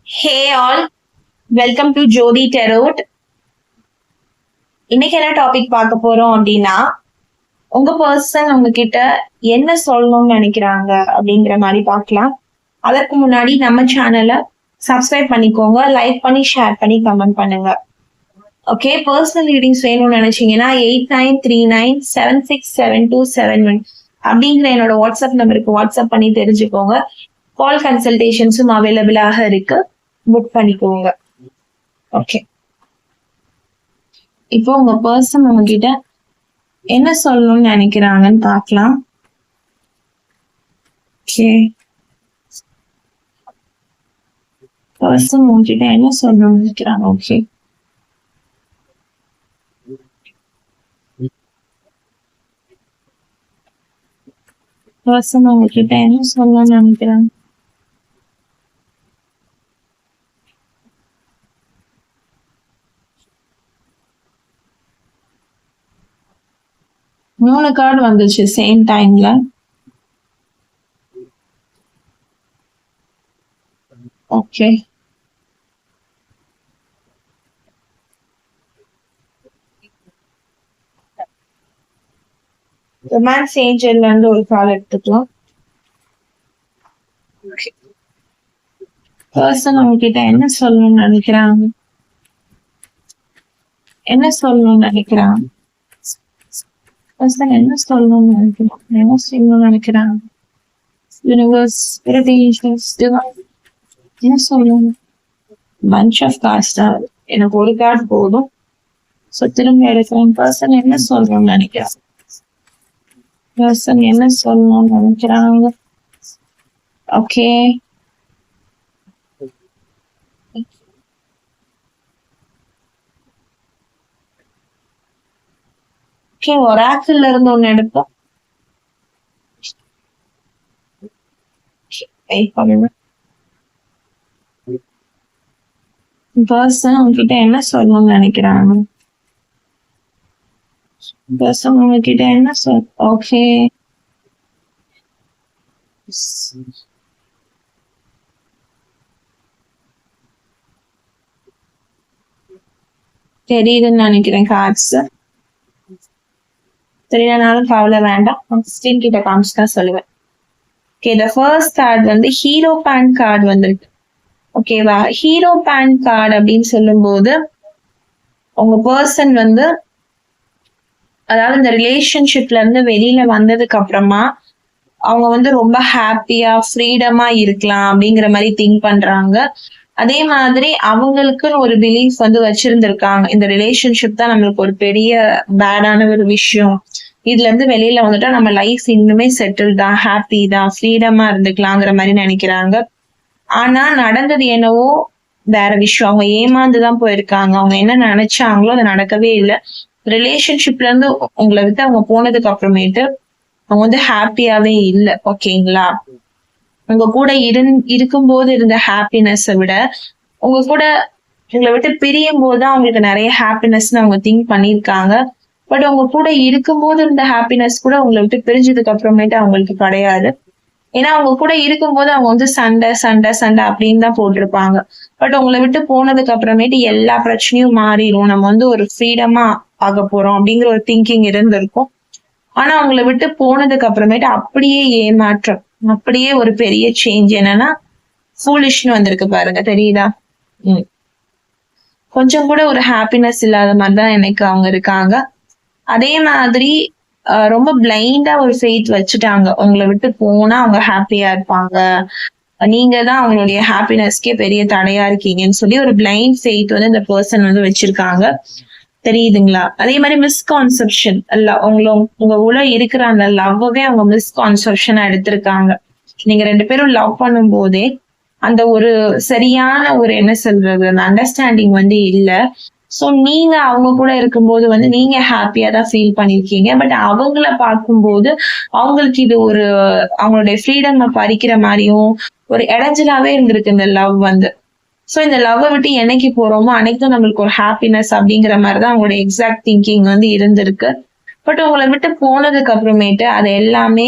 Hey all, welcome to Jodi Tarot. இன்னைக்கு என்ன topic பார்க்க போறோம் அப்படின்னா, உங்க பர்சன் உங்ககிட்ட என்ன சொல்லணும்னு நினைக்கிறாங்க அப்படிங்கிற மாதிரி பார்க்கலாம். அதற்கு முன்னாடி நம்ம சேனலை சப்ஸ்கிரைப் பண்ணிக்கோங்க, லைக் பண்ணி, ஷேர் பண்ணி, கமெண்ட் பண்ணுங்க. ஓகே, பர்சனல் ரீடிங்ஸ் வேணும்னு நினைச்சீங்கன்னா 8939767271 அப்படிங்கிற என்னோட வாட்ஸ்அப் நம்பருக்கு வாட்ஸ்அப் பண்ணி தெரிஞ்சுக்கோங்க. கால் கன்சல்டேஷன்ஸும் அவைலபிளாக இருக்கு, புக் பண்ணிக்கோங்க. ஓகே, இப்போ உங்க பர்சன் உங்ககிட்ட என்ன சொல்லணும்னு நினைக்கிறாங்கன்னு பார்க்கலாம். ஓகே, பர்சன் உங்ககிட்ட என்ன சொல்லணும்னு நினைக்கிறாங்க. ஓகே, பர்சன் உங்ககிட்ட என்ன சொல்லணும்னு நினைக்கிறாங்க. மூணு கார்டு வந்துச்சு சேம் டைம்ல. ஓகே, ரொமான்ஸ் ஏஞ்சல்ல இருந்து ஒரு கால் எடுத்துக்கலாம். பர்சன் உங்ககிட்ட என்ன சொல்லணும்னு நினைக்கிறாங்க, என்ன சொல்லணும்னு நினைக்கிறாங்க. பர்சன் என்ன சொல்லணும்னு நினைக்கிறாங்க, என்ன சொல்லணும்னு நினைக்கிறாங்க. யூனிவர்ஸ், என்ன சொல்லணும். பஞ்ச் ஆஃப் கார்ட்ஸ் தான், எனக்கு ஒரு கார்டு போதும். ஸோ திரும்ப எடுக்கிறேன். பர்சன் என்ன சொல்லணும்னு நினைக்கிறாங்க, பர்சன் என்ன சொல்லணும்னு நினைக்கிறாங்க. ஓகே, ஓகே, ஒராக்கிள்ல இருந்து ஒண்ணு எடுப்போம். பர்சன் உங்ககிட்ட என்ன சொல்லணும்னு நினைக்கிறாங்க. பர்சன் உங்ககிட்ட என்ன சொல். ஓகே, தெரியுதுன்னு நினைக்கிறேன். கார்ட்ஸ் தெரியலனாலும் கவலை வேண்டாம், ஸ்கிரீன் கிட்ட காமிச்சு தான் சொல்லுவேன். ஓகே, த ஃபர்ஸ்ட் கார்டு வந்து ஹீரோ பேன் கார்டு வந்துருக்கு. ஓகேவா, ஹீரோ பேன் கார்டு அப்படின்னு சொல்லும்போது உங்க பர்சன் வந்து, அதாவது இந்த ரிலேஷன்ஷிப்ல இருந்து வெளியில வந்ததுக்கு அப்புறமா அவங்க வந்து ரொம்ப ஹாப்பியா ஃப்ரீடமா இருக்கலாம் அப்படிங்கிற மாதிரி திங்க் பண்றாங்க. அதே மாதிரி அவங்களுக்குன்னு ஒரு பிலீஃப் வந்து வச்சிருந்திருக்காங்க, இந்த ரிலேஷன்ஷிப் தான் நம்மளுக்கு ஒரு பெரிய பேடான ஒரு விஷயம், இதுல இருந்து வெளியில வந்துட்டா நம்ம லைஃப் இன்னுமே செட்டில் தான், ஹாப்பி தான், ஃப்ரீடமா இருந்துக்கலாங்கிற மாதிரி நினைக்கிறாங்க. ஆனா நடந்தது என்னவோ வேற விஷயம். அவங்க ஏமாந்துதான் போயிருக்காங்க. அவங்க என்ன நினைச்சாங்களோ அது நடக்கவே இல்லை. ரிலேஷன்ஷிப்ல இருந்து உங்களை விட்டு அவங்க போனதுக்கு அப்புறமேட்டு அவங்க வந்து ஹாப்பியாவே இல்லை. ஓகேங்களா, உங்க கூட இருக்கும்போது இருந்த ஹாப்பினஸை விட உங்க கூட உங்களை விட்டு பிரியும் போதுதான் அவங்களுக்கு நிறைய ஹாப்பினஸ்ன்னு அவங்க திங்க் பண்ணியிருக்காங்க. பட் உங்க கூட இருக்கும்போது இருந்த ஹாப்பினஸ் கூட உங்களை விட்டு பிரிஞ்சதுக்கு அப்புறமேட்டு அவங்களுக்கு கிடையாது. ஏன்னா அவங்க கூட இருக்கும்போது அவங்க வந்து சண்டை சண்டை சண்டை அப்படின்னு தான் போட்டிருப்பாங்க. பட் உங்களை விட்டு போனதுக்கு அப்புறமேட்டு எல்லா பிரச்சனையும் மாறிடும், நம்ம வந்து ஒரு ஃப்ரீடமா ஆக போறோம் அப்படிங்கிற ஒரு திங்கிங் இருந்திருக்கும். ஆனா அவங்களை விட்டு போனதுக்கு அப்புறமேட்டு அப்படியே ஏமாற்றம், அப்படியே ஒரு பெரிய சேஞ்ச். என்னன்னா ஃபூலிஷ்னு வந்திருக்கு பாருங்க, தெரியுதா. கொஞ்சம் கூட ஒரு ஹாப்பினஸ் இல்லாத மாதிரிதான் எனக்கு அவங்க இருக்காங்க. அதே மாதிரி ரொம்ப பிளைண்டா ஒரு ஃபெய்த் வச்சுட்டாங்க, உங்களை விட்டு போனா அவங்க ஹாப்பியா இருப்பாங்க, நீங்க தான் அவங்களுடைய ஹாப்பினஸ்க்கே பெரிய தடையா இருக்கீங்கன்னு சொல்லி ஒரு பிளைண்ட் ஃபெய்த் வந்து இந்த பர்சன் வந்து வச்சிருக்காங்க. தெரியுதுங்களா. அதே மாதிரி மிஸ்கான்செப்ஷன், உங்க உள்ள இருக்கிற அந்த லவ்வே அவங்க மிஸ்கான்செப்ஷனா எடுத்திருக்காங்க. நீங்க ரெண்டு பேரும் லவ் பண்ணும் போதே அந்த ஒரு சரியான ஒரு என்ன சொல்றது, அந்த அண்டர்ஸ்டாண்டிங் வந்து இல்ல. சோ நீங்க அவங்க கூட இருக்கும்போது வந்து நீங்க ஹாப்பியா தான் ஃபீல் பண்ணிருக்கீங்க. பட் அவங்கள பார்க்கும்போது அவங்களுக்கு இது ஒரு அவங்களுடைய ஃப்ரீடம் பறிக்கிற மாதிரியும் ஒரு இடைஞ்சலாவே இருந்திருக்கு இந்த லவ் வந்து. சோ இந்த லவ்வை விட்டு என்னைக்கு போறோமோ அன்னைக்கு தான் நம்மளுக்கு ஒரு ஹாப்பினஸ் அப்படிங்கிற மாதிரிதான் அவங்களோட எக்ஸாக்ட் திங்கிங் வந்து இருந்திருக்கு. பட் உங்களை விட்டு போனதுக்கு அப்புறமேட்டு அது எல்லாமே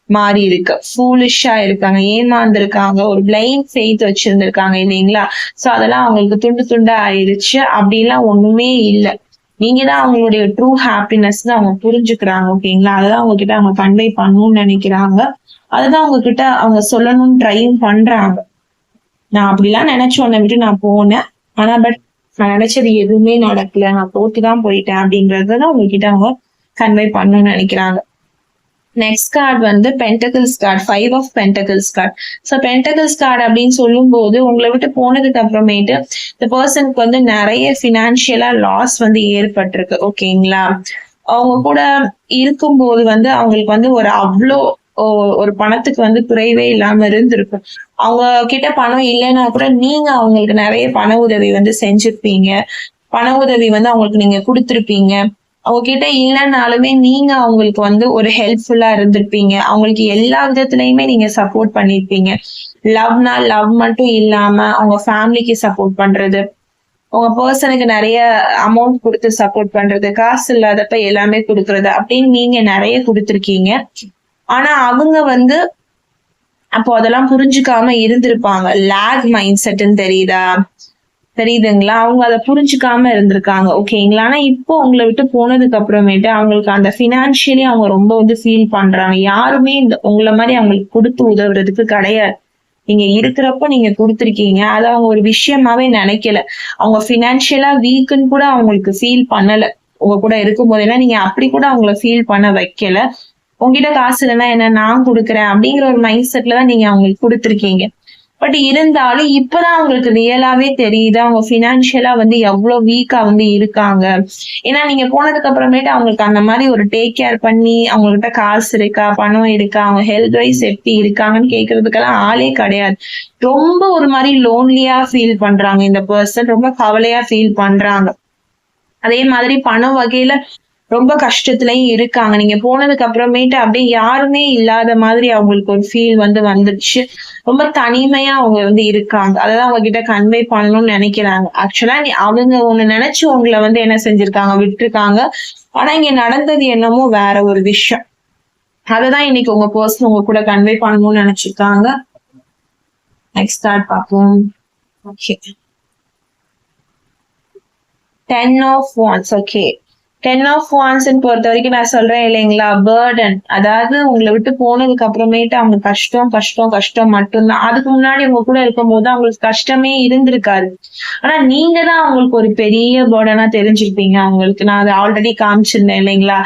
மாறி இருக்கு, ஃபூலிஷா இருக்காங்க, ஏமாந்துருக்காங்க, ஒரு பிளைண்ட் ஃபெய்த் வச்சிருந்திருக்காங்க இல்லைங்களா? சோ அதெல்லாம் அவங்களுக்கு துண்டு துண்டா ஆயிடுச்சு. அப்படிலாம் ஒண்ணுமே இல்ல. நீங்க தான் அவங்களுடைய ட்ரூ ஹாப்பினஸ் அவங்க புரிஞ்சுக்கிறாங்க. ஓகேங்களா? அததான் அவங்க கிட்ட அவங்க கன்வே பண்ணணும்னு நினைக்கிறாங்க. அதுதான் அவங்க கிட்ட அவங்க சொல்லணும்னு ட்ரையும் பண்றாங்க. நான் அப்படிலாம் நினைச்சு உன்னை விட்டு நான் போனேன். ஆனா நான் நினைச்சது எதுவுமே நடக்கல. நான் தோத்துதான் போயிட்டேன் அப்படிங்கறதுதான் உங்ககிட்ட அவங்க கன்வே பண்ணணும்னு நினைக்கிறாங்க. நெக்ஸ்ட் கார்டு வந்து pentacles card, 5 of pentacles card. So pentacles card அப்படின்னு சொல்லும் போது உங்களை விட்டு போனதுக்கு அப்புறமேட்டு இந்த பர்சனுக்கு வந்து நிறைய பினான்சியலா லாஸ் வந்து ஏற்பட்டிருக்கு. ஓகேங்களா? அவங்க கூட இருக்கும்போது வந்து அவங்களுக்கு வந்து அவ்வளோ ஒரு பணத்துக்கு வந்து குறைவே இல்லாம இருந்திருக்கும். அவங்க கிட்ட பணம் இல்லைன்னா கூட நீங்க அவங்களுக்கு நிறைய பண உதவி வந்து செஞ்சிருப்பீங்க. பண உதவி வந்து அவங்களுக்கு நீங்க கொடுத்திருப்பீங்க. அவங்க கிட்ட இல்லைன்னாலுமே நீங்க அவங்களுக்கு வந்து ஒரு ஹெல்ப்ஃபுல்லா இருந்திருப்பீங்க. அவங்களுக்கு எல்லா விதத்திலயுமே நீங்க சப்போர்ட் பண்ணிருப்பீங்க. லவ்னா லவ் மட்டும் இல்லாம அவங்க ஃபேமிலிக்கு சப்போர்ட் பண்றது, உங்க பர்சனுக்கு நிறைய அமௌண்ட் கொடுத்து சப்போர்ட் பண்றது, காசு இல்லாதப்ப எல்லாமே கொடுக்கறது அப்படின்னு நீங்க நிறைய கொடுத்துருக்கீங்க. ஆனா அவங்க வந்து அப்போ அதெல்லாம் புரிஞ்சுக்காம இருந்திருப்பாங்க. லேக் மைண்ட் செட்ன்னு தெரியுதுங்களா? அவங்க அதை புரிஞ்சுக்காம இருந்திருக்காங்க. ஓகேங்களா? ஆனா இப்போ உங்களை விட்டு போனதுக்கு அப்புறமேட்டு அவங்களுக்கு அந்த பினான்சியலி அவங்க ரொம்ப வந்து ஃபீல் பண்றாங்க. யாருமே இந்த உங்களை மாதிரி அவங்களுக்கு கொடுத்து உதவுறதுக்கு கிடையாது. நீங்க இருக்கிறப்ப நீங்க கொடுத்துருக்கீங்க. அதை அவங்க ஒரு விஷயமாவே நினைக்கல. அவங்க பினான்சியலா வீக்குன்னு கூட அவங்களுக்கு ஃபீல் பண்ணல. உங்க கூட இருக்கும் போதெல்லாம் நீங்க அப்படி கூட அவங்கள ஃபீல் பண்ண வைக்கல. உங்ககிட்ட காசு இல்லைன்னா என்ன, நான் கொடுக்குறேன் அப்படிங்கிற ஒரு மைண்ட் செட்ல தான் நீங்க அவங்களுக்கு கொடுத்துருக்கீங்க. பட் இருந்தாலும் இப்பதான் அவங்களுக்கு ரியலாவே தெரியுது அவங்க பினான்சியலா வந்து எவ்வளவு வீக்கா வந்து இருக்காங்க. ஏன்னா நீங்க போனதுக்கு அப்புறமேட்டு அவங்களுக்கு அந்த மாதிரி ஒரு டேக் கேர் பண்ணி அவங்ககிட்ட காசு இருக்கா, பணம் இருக்கா, அவங்க ஹெல்த் வைஸ் எப்படி இருக்காங்கன்னு கேட்கறதுக்கெல்லாம் ஆளே கிடையாது. ரொம்ப ஒரு மாதிரி லோன்லியா ஃபீல் பண்றாங்க இந்த பர்சன். ரொம்ப கவலையா ஃபீல் பண்றாங்க. அதே மாதிரி பணம் வகையில ரொம்ப கஷ்டத்துலயும் இருக்காங்க. நீங்க போனதுக்கு அப்புறமேட்டு அப்படியே யாருமே இல்லாத மாதிரி அவங்களுக்கு ஒரு ஃபீல் வந்து வந்துடுச்சு. ரொம்ப தனிமையா அவங்க வந்து இருக்காங்க. அதான் அவங்க கிட்ட கன்வே பண்ணணும்னு நினைக்கிறாங்க. ஆக்சுவலா அவங்க ஒண்ணு நினைச்சு உங்களை வந்து என்ன செஞ்சிருக்காங்க, விட்டுருக்காங்க. ஆனா இங்க நடந்தது என்னமோ வேற ஒரு விஷயம். அததான் இன்னைக்கு உங்க பர்சன் உங்க கூட கன்வே பண்ணணும்னு நினைச்சிருக்காங்க. நெக்ஸ்ட் கார்டு பார்ப்போம். Okay, 10 of Wands. Okay, 10 of Wands பொறுத்த வரைக்கும் நான் சொல்றேன் இல்லைங்களா, பேர்டன். அதாவது உங்களை விட்டு போனதுக்கு அப்புறமேட்டு அவங்க கஷ்டம் கஷ்டம் கஷ்டம் மட்டும்தான். அதுக்கு முன்னாடி உங்க கூட இருக்கும்போது அவங்களுக்கு கஷ்டமே இருந்திருக்காது. ஆனா நீங்க தான் அவங்களுக்கு ஒரு பெரிய பேர்டனா தெரிஞ்சிருப்பீங்க. அவங்களுக்கு நான் அதை ஆல்ரெடி காமிச்சிருந்தேன் இல்லைங்களா,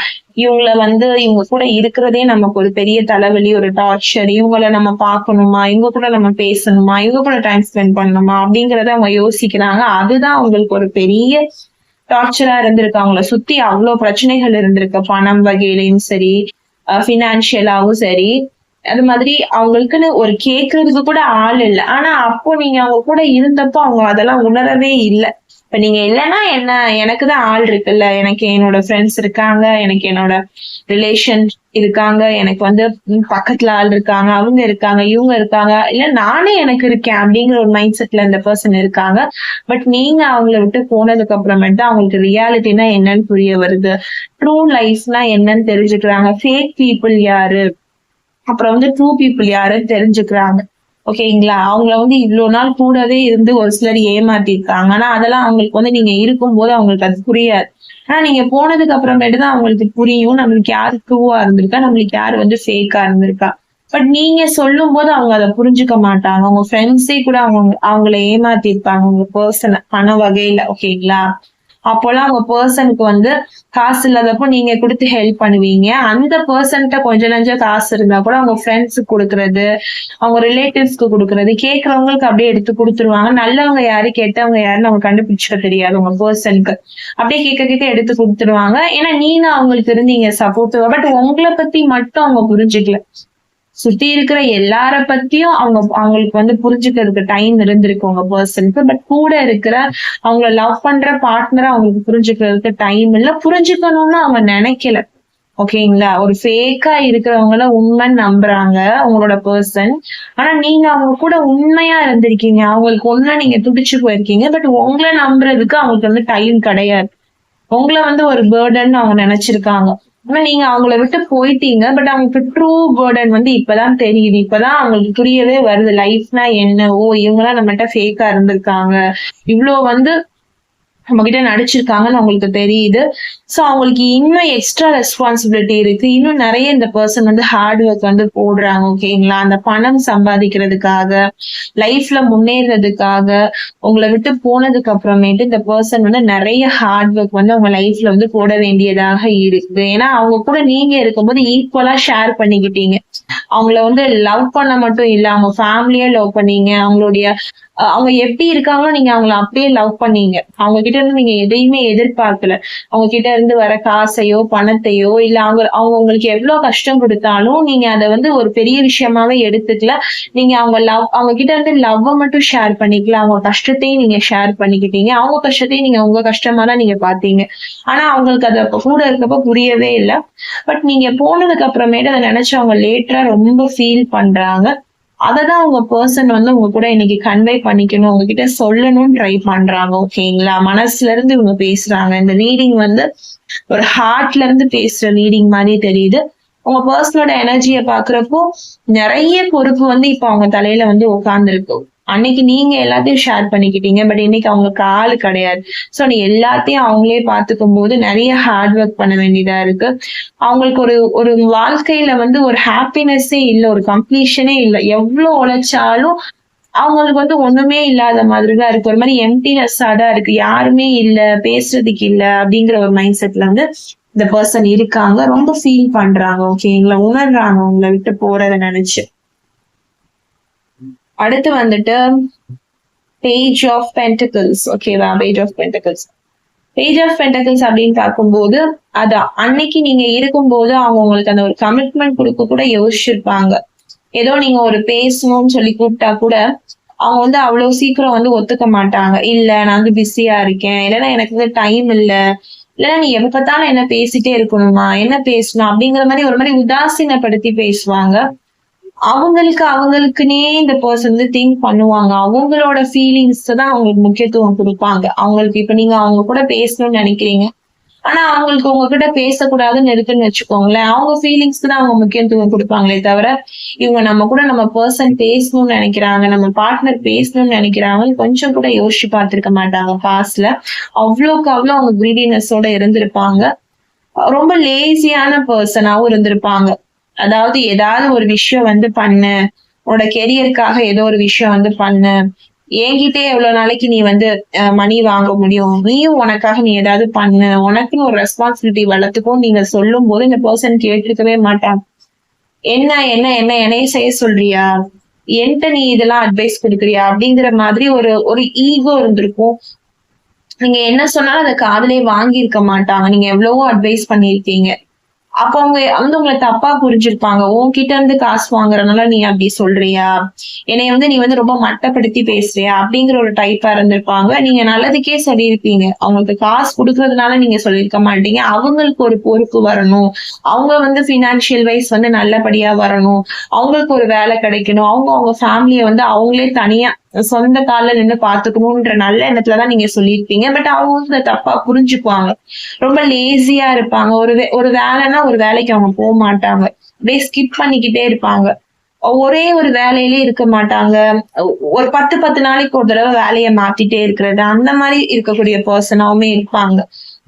இவங்க கூட இருக்கிறதே நமக்கு ஒரு பெரிய தலைவலி, ஒரு டார்ச்சர். இவங்களை நம்ம பார்க்கணுமா, இவங்க கூட நம்ம பேசணுமா, இவங்க கூட டைம் ஸ்பெண்ட் பண்ணணுமா அப்படிங்கறத அவங்க யோசிக்கிறாங்க. அதுதான் அவங்களுக்கு ஒரு பெரிய டார்ச்சரா இருந்திருக்கு. அவங்கள சுத்தி அவ்வளவு பிரச்சனைகள் இருந்திருக்கு. பணம் வகையிலையும் சரி, பினான்சியலாவும் சரி. அது மாதிரி அவங்களுக்குன்னு ஒரு கேட்கறதுக்கு கூட ஆள் இல்லை. ஆனா அப்போ நீங்க அவங்க கூட இருந்தப்போ அவங்க அதெல்லாம் உணரவே இல்லை. இப்ப நீங்க இல்லைன்னா என்ன, எனக்குதான் ஆள் இருக்குல்ல, எனக்கு என்னோட ஃப்ரெண்ட்ஸ் இருக்காங்க, எனக்கு என்னோட ரிலேஷன் இருக்காங்க, எனக்கு வந்து பக்கத்துல ஆள் இருக்காங்க, அவங்க இருக்காங்க, இவங்க இருக்காங்க, இல்ல நானே எனக்கு இருக்கேன் அப்படிங்கிற ஒரு மைண்ட் செட்ல இந்த பர்சன் இருக்காங்க. பட் நீங்க அவங்கள விட்டு போனதுக்கு அப்புறமேட்டு அவங்களுக்கு ரியாலிட்டினா என்னன்னு புரிய வருது. ட்ரூ லைஃப்னா என்னன்னு தெரிஞ்சுக்கிறாங்க. ஃபேக் பீப்புள் யாரு, அப்புறம் வந்து ட்ரூ பீப்புள் யாருன்னு தெரிஞ்சுக்கிறாங்க. ஓகேங்களா? அவங்கள வந்து இவ்வளவு நாள் கூடவே இருந்து ஒரு சிலர் ஏமாத்திருக்காங்க. ஆனா அதெல்லாம் அவங்களுக்கு வந்து நீங்க இருக்கும்போது அவங்களுக்கு அது புரியாது. ஆனா நீங்க போனதுக்கு அப்புறமேட்டு தான் அவங்களுக்கு புரியும், நம்மளுக்கு யாரு ட்ரூவா இருந்திருக்கா, நம்மளுக்கு யாரு வந்து ஃபேக்கா இருந்திருக்கா. பட் நீங்க சொல்லும் போது அவங்க அதை புரிஞ்சுக்க மாட்டாங்க. அவங்க ஃப்ரெண்ட்ஸே கூட அவங்கள ஏமாத்திருப்பாங்க உங்க பர்சனை பண வகையில. ஓகேங்களா? அப்போல்லாம் அவங்க பர்சனுக்கு வந்து காசு இல்லாதப்போ நீங்க கொடுத்து ஹெல்ப் பண்ணுவீங்க. அந்த பர்சன்ட்ட கொஞ்சம் நஞ்சம் காசு இருந்தா கூட அவங்க ஃப்ரெண்ட்ஸுக்கு கொடுக்கறது, அவங்க ரிலேட்டிவ்ஸ்க்கு கொடுக்கறது, கேட்கறவங்களுக்கு அப்படியே எடுத்து கொடுத்துருவாங்க. நல்லவங்க யாரு கெட்டவங்க யாருன்னு அவங்க கண்டுபிடிச்சுக்க தெரியாது உங்க பர்சனுக்கு. அப்படியே கேட்க எடுத்து கொடுத்துருவாங்க. ஏன்னா நீங்க அவங்களுக்கு இருந்தீங்க சப்போர்ட்டிவா. பட் உங்களை பத்தி மட்டும் அவங்க புரிஞ்சுக்கல. சுத்தி இருக்கிற எல்லார பத்தியும் அவங்களுக்கு வந்து புரிஞ்சுக்கிறதுக்கு டைம் இருந்திருக்கு உங்க பர்சனுக்கு. பட் கூட இருக்கிற அவங்கள லவ் பண்ற பார்ட்னரை அவங்களுக்கு புரிஞ்சுக்கிறதுக்கு டைம் இல்ல. புரிஞ்சுக்கணும்னு அவங்க நினைக்கல. ஓகேங்களா? ஒரு ஃபேக்கா இருக்கிறவங்கள உண்மைன்னு நம்புறாங்க உங்களோட பர்சன். ஆனா நீங்க அவங்க கூட உண்மையா இருந்திருக்கீங்க. அவங்களுக்கு ஒண்ணா நீங்க துடிச்சு போயிருக்கீங்க. பட் உங்களை நம்புறதுக்கு அவங்களுக்கு வந்து டைம் கிடையாது. உங்களை வந்து ஒரு பேர்டன் அவங்க நினைச்சிருக்காங்க. ஆனா நீங்க அவங்கள விட்டு போயிட்டீங்க. பட் அவங்களுக்கு ட்ரூ பேர்டன் வந்து இப்பதான் தெரியுது. இப்பதான் அவங்களுக்கு புரியவே வருது. லைஃப்னா என்ன? ஓ! இவங்கலாம் நம்மள்ட்ட ஃபேக்கா இருந்திருக்காங்க. இவ்ளோ வந்து நம்மகிட்ட நடிச்சிருக்காங்கன்னு அவங்களுக்கு தெரியுது. சோ அவங்களுக்கு இன்னும் எக்ஸ்ட்ரா ரெஸ்பான்சிபிலிட்டி இருக்கு. இன்னும் நெறைய இந்த பெர்சன் வந்து ஹார்ட் ஒர்க் வந்து போடுறாங்க. ஓகேங்களா? அந்த பணம் சம்பாதிக்கிறதுக்காக, லைஃப்ல முன்னேறதுக்காக, உங்கள விட்டு போனதுக்கு அப்புறமேட்டு இந்த பெர்சன் வந்து நெறைய ஹார்ட் ஒர்க் வந்து அவங்க லைஃப்ல வந்து போட வேண்டியதாக இருக்கு. ஏன்னா அவங்க கூட நீங்க இருக்கும்போது ஈக்குவலா ஷேர் பண்ணிக்கிட்டீங்க. அவங்கள வந்து லவ் பண்ண மட்டும் இல்ல, அவங்க ஃபேமிலிய லவ் பண்ணீங்க. அவங்களுடைய அவங்க எப்படி இருக்காங்களோ நீங்க அவங்கள அப்படியே லவ் பண்ணீங்க. அவங்க கிட்ட இருந்து நீங்க எதையுமே எதிர்பார்க்கல. அவங்க கிட்ட இருந்து வர காசையோ, பணத்தையோ இல்ல அவங்க அவங்க உங்களுக்கு எவ்வளவு கஷ்டம் குடுத்தாலும், நீங்க அத வந்து ஒரு பெரிய விஷயமாவே எடுத்துக்கல. நீங்க அவங்க கிட்ட இருந்து லவ்வ மட்டும் ஷேர் பண்ணிக்கல. அவங்க கஷ்டத்தையும் நீங்க ஷேர் பண்ணிக்கிட்டீங்க. அவங்க கஷ்டத்தையும் நீங்க உங்க கஷ்டமா தான் நீங்க பார்த்தீங்க. ஆனா அவங்களுக்கு அது அப்ப கூட இருக்கப்ப புரியவே இல்ல. பட் நீங்க போனதுக்கு அப்புறமேட்டு அத நினைச்சு அவங்க லேட்டரா ரொம்ப ஃபீல் பண்றாங்க. அததான் உங்க பெர்சன் வந்து உங்க கூட இன்னைக்கு கன்வே பண்ணிக்கணும். உங்ககிட்ட சொல்லணும்னு ட்ரை பண்றாங்க. ஓகேங்களா? மனசுல இருந்து இவங்க பேசுறாங்க. இந்த ரீடிங் வந்து ஒரு ஹார்ட்ல இருந்து பேசுற ரீடிங் மாதிரி தெரியுது. உங்க பர்சனோட எனர்ஜிய பாக்குறப்போ நிறைய பொறுப்பு வந்து இப்ப அவங்க தலையில வந்து உட்கார்ந்துருக்கு. அன்னைக்கு நீங்க எல்லாத்தையும் ஷேர் பண்ணிக்கிட்டீங்க. பட் இன்னைக்கு அவங்களுக்கு ஆள் கிடையாது. சோ நீ எல்லாத்தையும் அவங்களே பாத்துக்கும் போது நிறைய ஹார்ட் ஒர்க் பண்ண வேண்டியதா இருக்கு. அவங்களுக்கு ஒரு ஒரு வாழ்க்கையில வந்து ஒரு ஹாப்பினஸ்ஸே இல்ல. ஒரு கம்ப்ளீஷனே இல்ல. எவ்வளவு உழைச்சாலும் அவங்களுக்கு வந்து ஒண்ணுமே இல்லாத மாதிரிதான் இருக்கு. ஒரு மாதிரி எம்ப்டினஸ்ஸா தான் இருக்கு. யாருமே இல்ல, பேசுறதுக்கு இல்ல அப்படிங்கிற ஒரு மைண்ட் செட்ல வந்து இந்த பர்சன் இருக்காங்க. ரொம்ப ஃபீல் பண்றாங்க. ஓகேங்களா? உணர்றாங்க உங்களை விட்டு போறத நினைச்சு. அடுத்து வந்துட்டு பேஜ் ஆஃப் பென்டிகிள்ஸ். ஓகேவா? Page of pentacles. Page of pentacles அப்படின்னு பார்க்கும்போது அதான் அன்னைக்கு நீங்க இருக்கும்போது அவங்க உங்களுக்கு அந்த ஒரு கமிட்மெண்ட் கொடுக்க கூட யோசிச்சிருப்பாங்க. ஏதோ நீங்க ஒரு பேசணும்னு சொல்லி கூப்பிட்டா கூட அவங்க வந்து அவ்வளவு சீக்கிரம் வந்து ஒத்துக்க மாட்டாங்க. இல்ல நான் வந்து பிஸியா இருக்கேன், இல்லைன்னா எனக்கு வந்து டைம் இல்ல, இல்லைன்னா நீ எப்ப பார்த்தாலும் என்ன பேசிட்டே இருக்கணுமா, என்ன பேசணும் அப்படிங்கிற மாதிரி ஒரு மாதிரி உதாசீனப்படுத்தி பேசுவாங்க. அவங்களுக்குன்னே இந்த பர்சன் வந்து திங்க் பண்ணுவாங்க. அவங்களோட ஃபீலிங்ஸ் தான் அவங்களுக்கு முக்கியத்துவம் குடுப்பாங்க. அவங்களுக்கு இப்ப நீங்க அவங்க கூட பேசணும்னு நினைக்கிறீங்க. ஆனா அவங்களுக்கு உங்ககிட்ட பேசக்கூடாதுன்னு இருக்குன்னு வச்சுக்கோங்களேன். அவங்க ஃபீலிங்ஸ்க்கு தான் அவங்க முக்கியத்துவம் குடுப்பாங்களே தவிர, இவங்க நம்ம பர்சன் பேசணும்னு நினைக்கிறாங்க, நம்ம பார்ட்னர் பேசணும்னு நினைக்கிறாங்கன்னு கொஞ்சம் கூட யோசிச்சு பார்த்திருக்க மாட்டாங்க பாஸ்ட்ல. அவ்வளவுக்கு அவ்வளவு அவங்க கிரீடினஸோட இருந்திருப்பாங்க. ரொம்ப லேசியான பர்சனாவும் இருந்திருப்பாங்க. அதாவது ஏதாவது ஒரு விஷயம் வந்து பண்ணு. உன்னோட கெரியருக்காக ஏதோ ஒரு விஷயம் வந்து பண்ணு. என்கிட்டயே எவ்வளவு நாளைக்கு நீ வந்து மணி வாங்க முடியும்? நீயும் உனக்காக நீ ஏதாவது பண்ணு. உனக்குன்னு ஒரு ரெஸ்பான்சிபிலிட்டி வளர்த்துக்கும் நீங்க சொல்லும் போது இந்த பர்சன் கேட்டிருக்கவே மாட்டாங்க. என்ன என்ன என்ன என்னைய செய்ய சொல்றியா? என்கிட்ட நீ இதெல்லாம் அட்வைஸ் கொடுக்குறியா? அப்படிங்கிற மாதிரி ஒரு ஒரு ஈகோ இருந்திருக்கும். நீங்க என்ன சொன்னாலும் அதை காதுலயே வாங்கி இருக்க மாட்டாங்க. நீங்க எவ்வளவோ அட்வைஸ் பண்ணிருக்கீங்க. அப்ப அவங்க வந்து உங்களை தப்பா புரிஞ்சிருப்பாங்க. உன்கிட்ட இருந்து காசு வாங்குறதுனால நீ அப்படி சொல்றியா? என்னைய வந்து நீ வந்து ரொம்ப மட்டப்படுத்தி பேசுறியா? அப்படிங்கிற ஒரு டைப்பா இருந்திருப்பாங்க. நீங்க நல்லதுக்கே சொல்லியிருப்பீங்க. அவங்களுக்கு காசு குடுக்கறதுனால நீங்க சொல்லியிருக்க மாட்டீங்க. அவங்களுக்கு ஒரு பொறுப்பு வரணும். அவங்க வந்து பினான்சியல் வைஸ் வந்து நல்லபடியா வரணும். அவங்களுக்கு ஒரு வேலை கிடைக்கணும். அவங்க ஃபேமிலிய வந்து அவங்களே தனியா சொந்த கால்ல நின்னு பாத்துக்கணும்ன்ற நல்ல எண்ணத்துலதான் நீங்க சொல்லியிருப்பீங்க. பட் அவங்க வந்து இதை தப்பா புரிஞ்சுக்குவாங்க. ரொம்ப லேசியா இருப்பாங்க. ஒரு வேலைன்னா ஒரு வேலைக்கு அவங்க போக மாட்டாங்க. அப்படியே ஸ்கிப் பண்ணிக்கிட்டே இருப்பாங்க. ஒரே ஒரு வேலையிலே இருக்க மாட்டாங்க. ஒரு 10 நாளைக்கு ஒரு தடவை வேலையை மாத்திட்டே இருக்கிறது. அந்த மாதிரி இருக்கக்கூடிய பர்சனாவுமே இருப்பாங்க.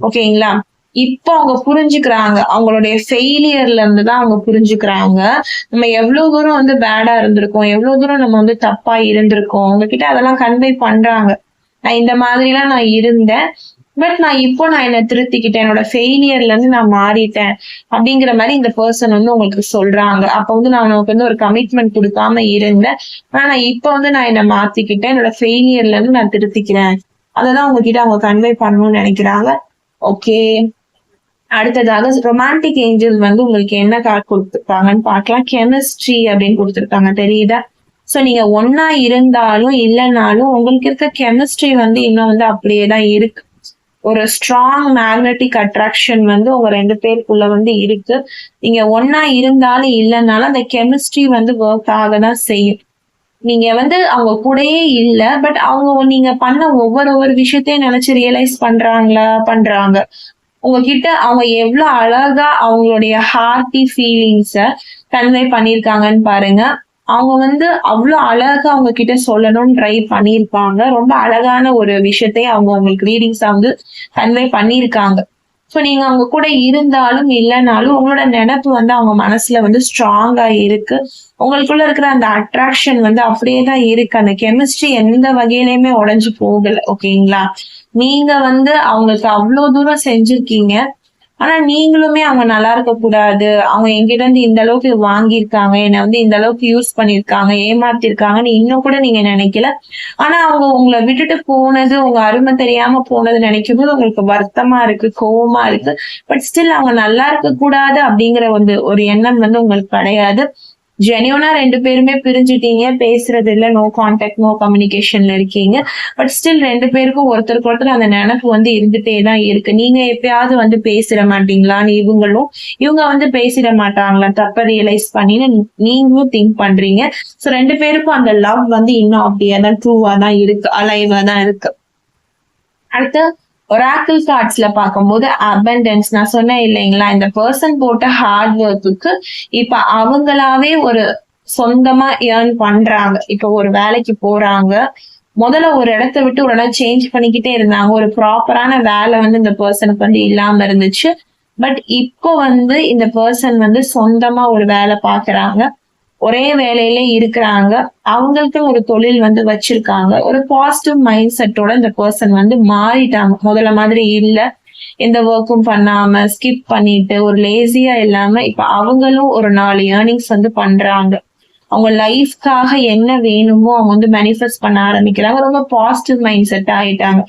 ஓகேங்களா? இப்போ அவங்க புரிஞ்சுக்கிறாங்க. அவங்களுடைய ஃபெயிலியர்ல இருந்து தான் அவங்க புரிஞ்சுக்கிறாங்க. நம்ம எவ்வளவு தூரம் வந்து பேடா இருந்திருக்கோம், எவ்வளவு தூரம் நம்ம வந்து தப்பா இருந்திருக்கோம். உங்ககிட்ட அதெல்லாம் கன்வே பண்றாங்க. நான் இந்த மாதிரி எல்லாம் நான் இருந்தேன். பட் நான் என்ன திருத்திக்கிட்டேன். என்னோட ஃபெயிலியர்ல இருந்து நான் மாறிட்டேன். அப்படிங்கிற மாதிரி இந்த பர்சன் வந்து உங்களுக்கு சொல்றாங்க. அப்ப வந்து நான் உனக்கு வந்து ஒரு கமிட்மெண்ட் கொடுக்காம இருந்தேன். ஆனா நான் என்ன மாத்திக்கிட்டேன். என்னோட ஃபெயிலியர்ல இருந்து நான் திருத்திக்கிறேன். அததான் உங்ககிட்ட அவங்க கன்வே பண்ணணும்னு நினைக்கிறாங்க. ஓகே. அடுத்ததாக ரொமான்டிக் ஏஞ்சல் வந்து உங்களுக்கு என்ன கார்டு கொடுத்துருக்காங்கன்னு பார்க்கலாம். கெமிஸ்ட்ரி அப்படின்னு கொடுத்துருக்காங்க. தெரியுதா? சோ நீங்க ஒன்னா இருந்தாலும் இல்லைனாலும் உங்களுக்கு இருக்க கெமிஸ்ட்ரி வந்து இன்னும் வந்து அப்படியேதான் இருக்கு. ஒரு ஸ்ட்ராங் மேக்னெட்டிக் அட்ராக்ஷன் வந்து உங்க 2 பேருக்குள்ள வந்து இருக்கு. நீங்க ஒன்னா இருந்தாலும் இல்லைனாலும் அந்த கெமிஸ்ட்ரி வந்து ஒர்க் ஆகதான் செய்யும். நீங்க வந்து அவங்க கூடயே இல்ல. பட் அவங்க நீங்க பண்ண ஒவ்வொரு விஷயத்தையும் நினைச்சு ரியலைஸ் பண்றாங்க. உங்ககிட்ட அவங்க எவ்வளவு அழகா அவங்களுடைய ஹார்ட்டி ஃபீலிங்ஸ கன்வே பண்ணிருக்காங்கன்னு பாருங்க. அவங்க வந்து அவ்வளவு அழகா அவங்க கிட்ட சொல்லணும்னு ட்ரை பண்ணியிருப்பாங்க. ரொம்ப அழகான ஒரு விஷயத்தையும் அவங்க உங்களுக்கு ரீடிங்ஸா வந்து கன்வே பண்ணியிருக்காங்க. சோ நீங்க அவங்க கூட இருந்தாலும் இல்லைனாலும் உங்களோட நினைப்பு வந்து அவங்க மனசுல வந்து ஸ்ட்ராங்கா இருக்கு. உங்களுக்குள்ள இருக்கிற அந்த அட்ராக்ஷன் வந்து அப்படியேதான் இருக்கு. அந்த கெமிஸ்ட்ரி எந்த வகையிலயுமே உடைஞ்சு போகல. ஓகேங்களா? நீங்க வந்து அவங்களுக்கு அவ்வளவு தூரம் செஞ்சிருக்கீங்க. ஆனா நீங்களுமே அவங்க நல்லா இருக்க கூடாது, அவங்க என்கிட்ட இருந்து இந்த அளவுக்கு வாங்கியிருக்காங்க, என்னை வந்து இந்த அளவுக்கு யூஸ் பண்ணிருக்காங்க, ஏமாத்திருக்காங்கன்னு இன்னும் கூட நீங்க நினைக்கல. ஆனா அவங்க உங்களை விட்டுட்டு போனது, உங்க அருமை தெரியாம போனது நினைக்கும் போது உங்களுக்கு வருத்தமா இருக்கு, கோவமா இருக்கு. பட் ஸ்டில் அவங்க நல்லா இருக்க கூடாது அப்படிங்கிற வந்து ஒரு எண்ணம் வந்து உங்களுக்கு கிடையாது. ஜெனியூனா 2 பேருமே பிரிஞ்சுட்டீங்க. பேசுறது இல்ல. நோ கான்டாக்ட், நோ கம்யூனிகேஷன்ல இருக்கீங்க. பட் ஸ்டில் 2 பேருக்கும் ஒருத்தருக்கு ஒருத்தர் அந்த நினைப்பு வந்து இருந்துட்டே தான் இருக்கு. நீங்க எப்பயாவது வந்து பேசிட மாட்டீங்களான்னு இவங்களும், இவங்க வந்து பேசிட மாட்டாங்களா தப்ப ரியலைஸ் பண்ணின்னு நீங்களும் திங்க் பண்றீங்க. சோ 2 பேருக்கும் அந்த லவ் வந்து இன்னும் அப்படியே தான் ட்ரூவா தான் இருக்கு. அலைவா தான் இருக்கு. அடுத்து ஒராக்கிள் கார்ட்ஸ்ல பார்க்கும்போது அபண்டன்ஸ் நான் சொன்னேன் இல்லைங்களா, இந்த பர்சன் போட்ட ஹார்ட் ஒர்க்குக்கு இப்ப அவங்களாவே ஒரு சொந்தமா ஏர்ன் பண்றாங்க. இப்ப ஒரு வேலைக்கு போறாங்க. முதல்ல ஒரு இடத்த விட்டு ஒரு இடம் சேஞ்ச் பண்ணிக்கிட்டே இருந்தாங்க. ஒரு ப்ராப்பரான வேலை வந்து இந்த பர்சனுக்கு வந்து இல்லாம இருந்துச்சு. பட் இப்போ வந்து இந்த பர்சன் வந்து சொந்தமா ஒரு வேலை பாக்குறாங்க. ஒரே வேலையில இருக்கிறாங்க. அவங்களுக்கு ஒரு தொழில் வந்து வச்சிருக்காங்க. ஒரு பாசிட்டிவ் மைண்ட் செட்டோட இந்த பர்சன் வந்து மாறிட்டாங்க. முதல்ல மாதிரி இல்ல. எந்த ஒர்க்கும் பண்ணாம ஸ்கிப் பண்ணிட்டு ஒரு லேசியா இல்லாம இப்ப அவங்களும் ஒரு 4 ஏர்னிங்ஸ் வந்து பண்றாங்க. அவங்க லைஃப்காக என்ன வேணுமோ அவங்க வந்து மேனிஃபெஸ்ட் பண்ண ஆரம்பிக்கிறாங்க. ரொம்ப பாசிட்டிவ் மைண்ட் செட் ஆயிட்டாங்க.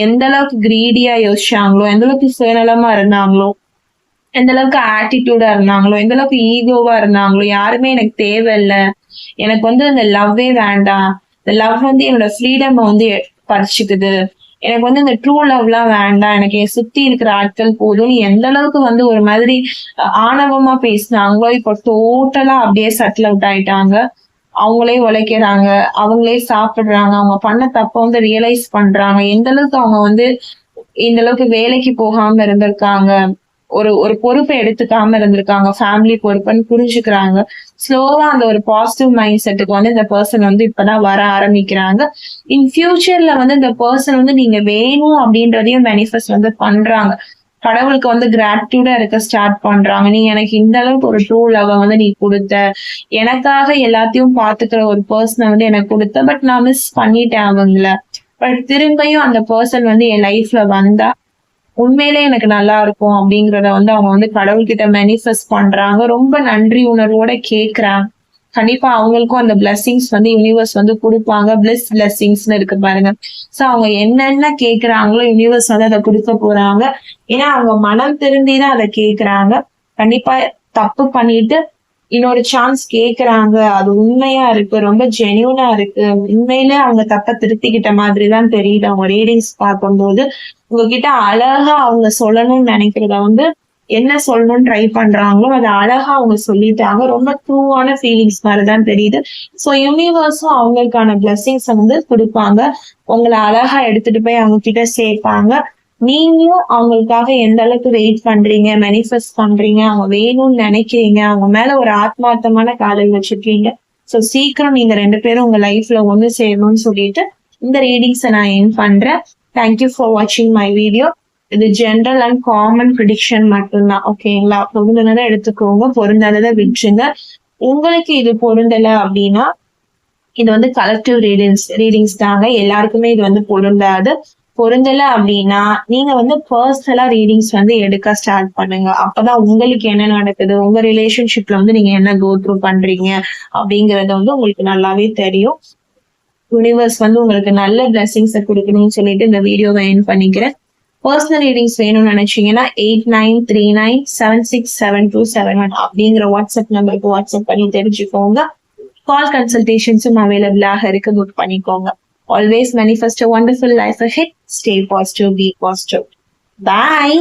எந்த அளவுக்கு கிரீடியா யோசிச்சாங்களோ, எந்த அளவுக்கு சுயநலமா இருந்தாங்களோ, எந்த அளவுக்கு ஆட்டிடியூடா இருந்தாங்களோ, எந்த அளவுக்கு ஈகோவா இருந்தாங்களோ, யாருமே எனக்கு தேவையில்ல, எனக்கு வந்து இந்த லவ்வே வேண்டாம், இந்த லவ் வந்து என்னோட ஃப்ரீடம் வந்து பறிச்சுக்குது, எனக்கு வந்து இந்த ட்ரூ லவ் எல்லாம் வேண்டாம், எனக்கு என் சுத்தி இருக்கிற ஆட்கள் போதும்னு எந்த அளவுக்கு வந்து ஒரு மாதிரி ஆணவமா பேசினாங்களோ, இப்போ டோட்டலா அப்படியே செட்டில் அவுட் ஆயிட்டாங்க. அவங்களே உழைக்கிறாங்க, அவங்களே சாப்பிடுறாங்க, அவங்க பண்ண தப்ப வந்து ரியலைஸ் பண்றாங்க. எந்த அளவுக்கு அவங்க வந்து இந்த அளவுக்கு வேலைக்கு போகாம இருந்திருக்காங்க, ஒரு ஒரு பொறுப்பை எடுத்துக்காம இருந்திருக்காங்க, ஃபேமிலி பொறுப்புன்னு புரிஞ்சுக்கிறாங்க. ஸ்லோவா அந்த ஒரு பாசிட்டிவ் மைண்ட் செட்டுக்கு வந்து இந்த பர்சன் வந்து இப்பதான் வர ஆரம்பிக்கிறாங்க. இன் ஃபியூச்சர்ல வந்து இந்த பர்சன் வந்து நீங்க வேணும் அப்படின்றதையும் மேனிஃபெஸ்ட் வந்து பண்றாங்க. கடவுளுக்கு வந்து கிராட்டிடியூடா இருக்க ஸ்டார்ட் பண்றாங்க. நீ எனக்கு இந்த அளவுக்கு ஒரு ட்ரூ லவ் வந்து நீ கொடுத்த, எனக்காக எல்லாத்தையும் பாத்துக்கிற ஒரு பர்சனை வந்து எனக்கு கொடுத்த, பட் நான் மிஸ் பண்ணிட்டேன் அவங்கள. பட் திரும்பியும் அந்த பர்சன் வந்து என் லைஃப்ல வந்தா உண்மையிலே எனக்கு நல்லா இருக்கும் அப்படிங்கறத வந்து அவங்க வந்து கடவுள்கிட்ட மேனிஃபெஸ்ட் பண்றாங்க. ரொம்ப நன்றி உணர்வோட கேக்குறாங்க. கண்டிப்பா அவங்களுக்கும் அந்த பிளெஸிங்ஸ் வந்து யூனிவர்ஸ் வந்து கொடுப்பாங்க. பிளெஸிங்ஸ்னு இருக்கு பாருங்க. சோ அவங்க என்னென்ன கேக்குறாங்களோ யூனிவர்ஸ் வந்து அதை கொடுக்க போறாங்க. ஏன்னா அவங்க மனம் திருந்திதான் அதை கேக்குறாங்க. கண்டிப்பா தப்பு பண்ணிட்டு இன்னொரு சான்ஸ் கேக்குறாங்க. அது உண்மையா இருக்கு, ரொம்ப ஜெனியூனா இருக்கு. உண்மையிலே அவங்க தப்ப திருத்திக்கிட்ட மாதிரிதான் தெரியுது அவங்க ரீடிங்ஸ் பார்க்கும்போது. உங்ககிட்ட அழகா அவங்க சொல்லணும்னு நினைக்கிறத வந்து என்ன சொல்லணும்னு ட்ரை பண்றாங்களோ அதை அழகா அவங்க சொல்லிட்டாங்க. ரொம்ப ட்ரூவான ஃபீலிங்ஸ் மாதிரிதான் தெரியுது. சோ யூனிவர்ஸும் அவங்களுக்கான பிளெஸிங்ஸ் வந்து கொடுப்பாங்க. உங்களை அழகா எடுத்துட்டு போய் அவங்க கிட்ட சேர்ப்பாங்க. நீங்களும் அவங்களுக்காக எந்த அளவுக்கு வெயிட் பண்றீங்க, மேனிஃபெஸ்ட் பண்றீங்க, அவங்க வேணும்னு நினைக்கிறீங்க, அவங்க மேல ஒரு ஆத்மார்த்தமான காதல் வச்சிருக்கீங்க. சோ சீக்கிரம் நீங்க 2 பேரும் உங்க லைஃப்ல ஒண்ணு சேரணும்னு சொல்லிட்டு இந்த ரீடிங்ஸை நான் எண்ட் பண்றேன். தேங்க்யூ ஃபார் வாட்சிங் மை வீடியோ. இது ஜென்ரல் அண்ட் காமன் ப்ரிடிக்ஷன் மட்டும்தான். ஓகேங்களா? பொருந்தனதை எடுத்துக்கோங்க, பொருந்தாததை விட்டுருங்க. உங்களுக்கு இது பொருந்தல அப்படின்னா இது வந்து கலெக்டிவ் ரீடிங்ஸ் தாங்க. எல்லாருக்குமே இது வந்து பொருந்தாது. பொருந்தல அப்படின்னா நீங்க வந்து பர்சனலா ரீடிங்ஸ் வந்து எடுக்க ஸ்டார்ட் பண்ணுங்க. அப்பதான் உங்களுக்கு என்ன நடக்குது, உங்க ரிலேஷன்ஷிப்ல வந்து நீங்க என்ன கோ த்ரூ பண்றீங்க அப்படிங்கறது வந்து உங்களுக்கு நல்லாவே தெரியும். யூனிவர்ஸ் வந்து உங்களுக்கு நல்ல பிளெஸிங்ஸை கொடுக்கணும்னு சொல்லிட்டு இந்த வீடியோவை எண்ட் பண்ணிக்கிறேன். பர்சனல் ரீடிங்ஸ் வேணும்னு நினைச்சீங்கன்னா 8939767271 அப்படிங்கிற வாட்ஸ்அப் நம்பருக்கு வாட்ஸ்அப் பண்ணி தெரிஞ்சுக்கோங்க. கால் கன்சல்டேஷன்ஸும் அவைலபிளாக இருக்கு, புக் பண்ணிக்கோங்க. Always manifest a wonderful life ahead. Stay positive, be positive. Bye.